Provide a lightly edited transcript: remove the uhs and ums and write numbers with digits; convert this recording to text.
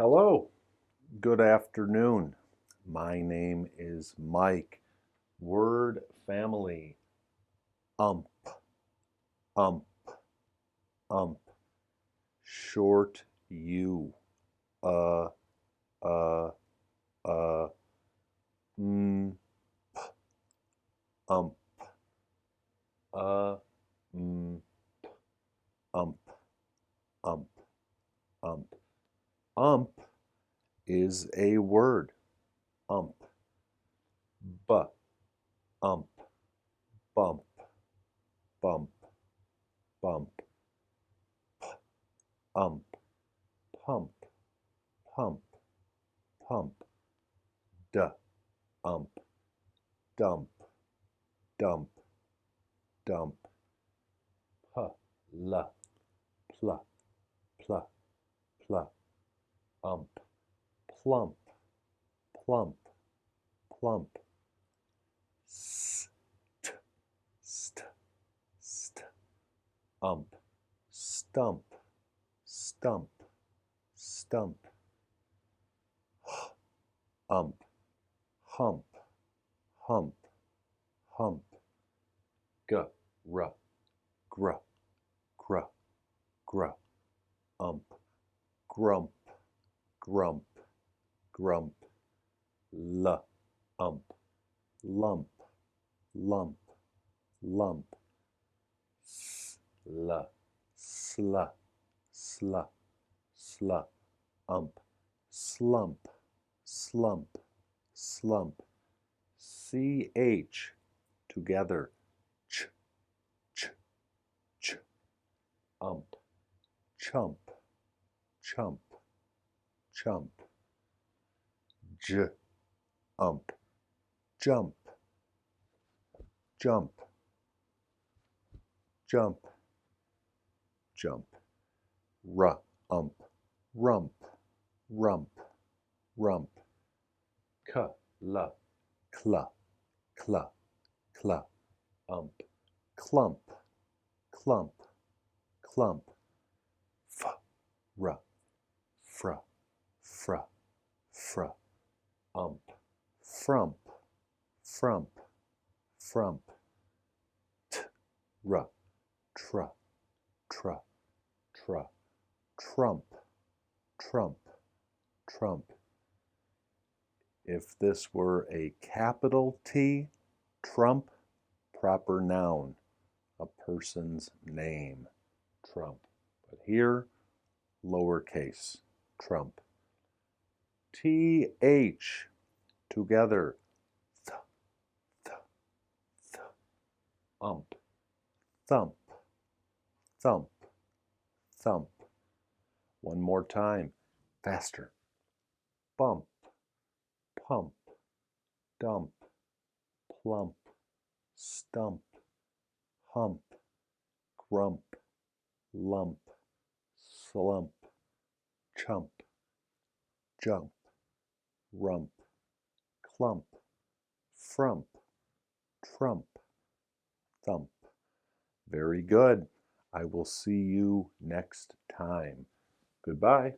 Hello, good afternoon. My name is Mike. Word family, ump, ump, ump. Short U, ump, ump, ump, ump, ump. Ump is a word. Ump. Ump. Bump. Bump. Bump. Ump. Pump. Pump. Pump. Ump. Dump. Dump. Dump. Pla. Pla. Pla. Pla. Ump. Plump. Plump. Plump. St. St. St. Ump. Stump. Stump. Stump. Ump. Hump. Hump. Hump. Gr. Gr. Gr. Gr. Ump. Grump. Grump. Grump. Ump. Lump. Lump. Lump. Sla. Sla. Sla. Sla. Ump. Slump. Slump. Slump. CH together. Ch. Ch. Ch. Ump. Chump. Chump. Chump. J. Ump. Jump. Jump. Jump. Jump. Ump. Rump. Rump. Rump. Cla. Cla. Cla. Cla. Ump. Clump. Clump. Clump. Fra. Fra. Fra. Ump. Frump. Frump. Frump. Tra. Tra. Tra. Trump. Trump. Trump. If this were a capital T, Trump, proper noun, a person's name, Trump. But here, lowercase, Trump. TH together. Ump. Thump. Thump. Thump. One more time. Faster. Bump. Pump. Dump. Plump. Stump. Hump. Grump. Lump. Slump. Chump. Jump. Rump. Clump. Frump. Trump. Thump. Very good. I will see you next time. Goodbye.